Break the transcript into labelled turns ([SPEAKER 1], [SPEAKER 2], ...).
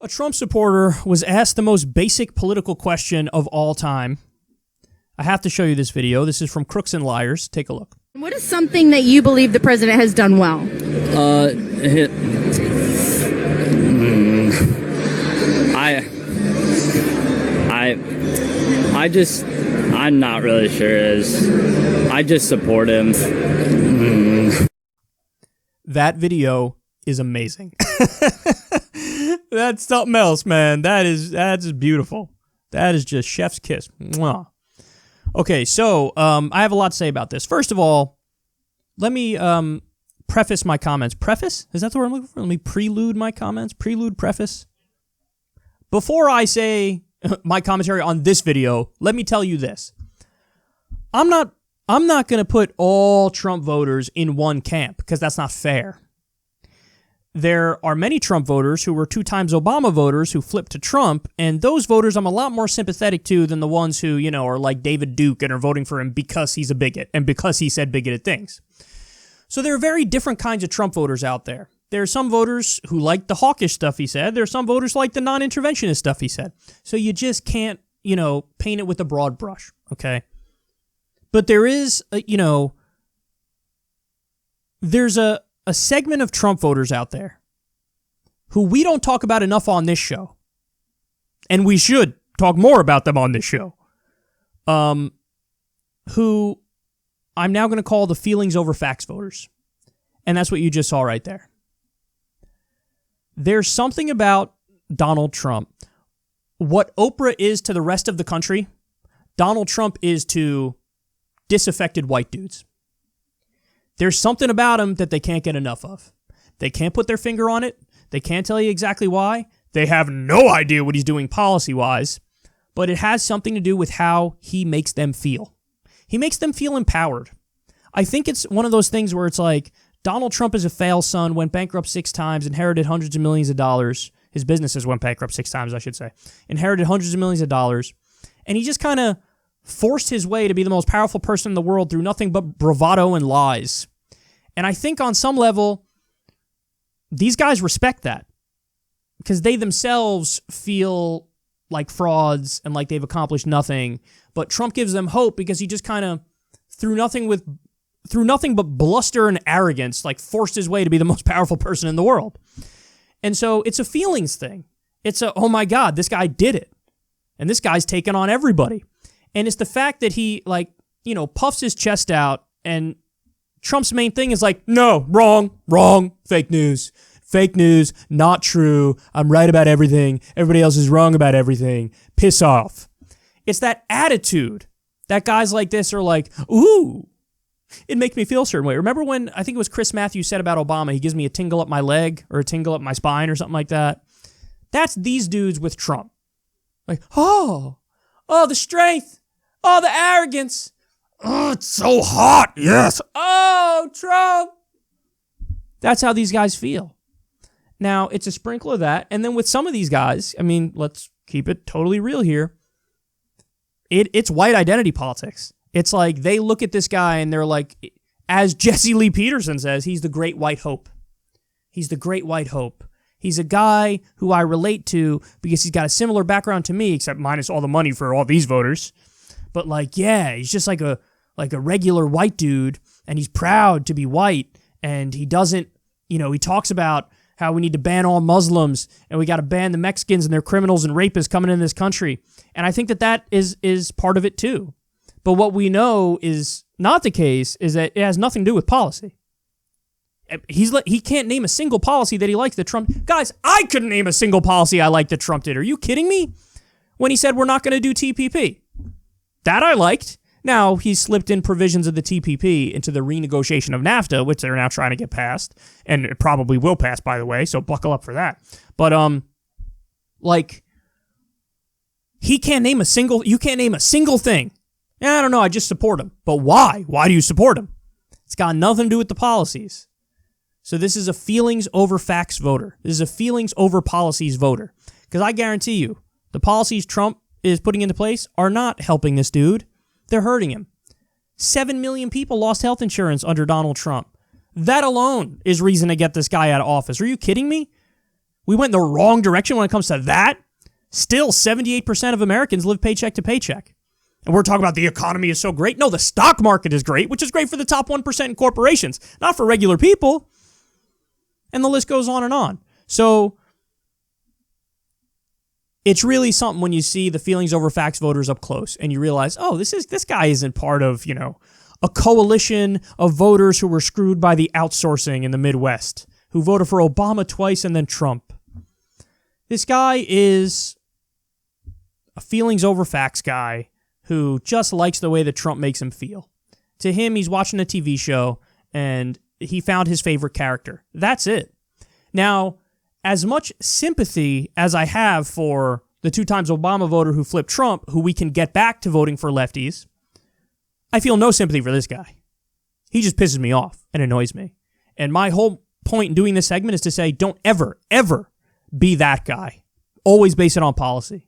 [SPEAKER 1] A Trump supporter was asked the most basic political question of all time. I have to show you this video. This is from Crooks and Liars. Take a look.
[SPEAKER 2] What is something that you believe the president has done well?
[SPEAKER 3] I'm not really sure. I just support him.
[SPEAKER 1] That video is amazing. That's something else, man. That's beautiful. That is just chef's kiss. Mwah. Okay, so I have a lot to say about this. First of all, let me preface my comments. Preface? Is that the word I'm looking for? Let me prelude my comments. Prelude, preface. Before I say my commentary on this video, let me tell you this. I'm not going to put all Trump voters in one camp because that's not fair. There are many Trump voters who were 2 times Obama voters who flipped to Trump, and those voters I'm a lot more sympathetic to than the ones who, you know, are like David Duke and are voting for him because he's a bigot and because he said bigoted things. So there are very different kinds of Trump voters out there. There are some voters who like the hawkish stuff he said. There are some voters who like the non-interventionist stuff he said. So you just can't, you know, paint it with a broad brush, okay? But there is, there's a segment of Trump voters out there who we don't talk about enough on this show. And we should talk more about them on this show. Who I'm now going to call the feelings over facts voters. And that's what you just saw right there. There's something about Donald Trump. What Oprah is to the rest of the country, Donald Trump is to disaffected white dudes. There's something about him that they can't get enough of. They can't put their finger on it. They can't tell you exactly why. They have no idea what he's doing policy-wise, but it has something to do with how he makes them feel. He makes them feel empowered. I think it's one of those things where it's like, Donald Trump is a fail son, went bankrupt 6 times, inherited hundreds of millions of dollars. His businesses went bankrupt 6 times, I should say. Inherited hundreds of millions of dollars. And he just kind of forced his way to be the most powerful person in the world through nothing but bravado and lies. And I think on some level, these guys respect that because they themselves feel like frauds and like they've accomplished nothing. But Trump gives them hope because he just kind of, through nothing but bluster and arrogance, like forced his way to be the most powerful person in the world. And so it's a feelings thing. It's a, oh my God, this guy did it. And this guy's taken on everybody. And it's the fact that he, like, you know, puffs his chest out, and Trump's main thing is like, no, wrong, fake news, not true, I'm right about everything, everybody else is wrong about everything, piss off. It's that attitude that guys like this are like, ooh, it makes me feel a certain way. Remember when, I think it was Chris Matthews said about Obama, he gives me a tingle up my leg or a tingle up my spine or something like that? That's these dudes with Trump. Like, oh, the strength. Oh, the arrogance. Oh, it's so hot. Yes. Oh, Trump. That's how these guys feel. Now, it's a sprinkle of that. And then with some of these guys, I mean, let's keep it totally real here. It's white identity politics. It's like they look at this guy and they're like, as Jesse Lee Peterson says, he's the great white hope. He's the great white hope. He's a guy who I relate to because he's got a similar background to me, except minus all the money for all these voters. But like, yeah, he's just like a regular white dude, and he's proud to be white, and he doesn't, you know, he talks about how we need to ban all Muslims, and we got to ban the Mexicans and their criminals and rapists coming in this country. And I think that is part of it too. But what we know is not the case is that it has nothing to do with policy. He can't name a single policy that he likes that Trump... Guys, I couldn't name a single policy I liked that Trump did. Are you kidding me? When he said we're not going to do TPP. That I liked. Now, he slipped in provisions of the TPP into the renegotiation of NAFTA, which they're now trying to get passed. And it probably will pass, by the way, so buckle up for that. But, like, he can't name a single... You can't name a single thing. I don't know, I just support him. But why? Why do you support him? It's got nothing to do with the policies. So this is a feelings over facts voter. This is a feelings over policies voter. Because I guarantee you, the policies Trump is putting into place are not helping this dude. They're hurting him. 7 million people lost health insurance under Donald Trump. That alone is reason to get this guy out of office. Are you kidding me? We went in the wrong direction when it comes to that. Still, 78% of Americans live paycheck to paycheck. And we're talking about the economy is so great. No, the stock market is great, which is great for the top 1% in corporations, not for regular people. And the list goes on and on. So it's really something when you see the feelings over facts voters up close and you realize, oh, this guy isn't part of, a coalition of voters who were screwed by the outsourcing in the Midwest, who voted for Obama twice and then Trump. This guy is a feelings over facts guy who just likes the way that Trump makes him feel. To him, he's watching a TV show and he found his favorite character. That's it. Now, as much sympathy as I have for the 2 times Obama voter who flipped Trump, who we can get back to voting for lefties, I feel no sympathy for this guy. He just pisses me off and annoys me. And my whole point in doing this segment is to say, don't ever, ever be that guy. Always base it on policy.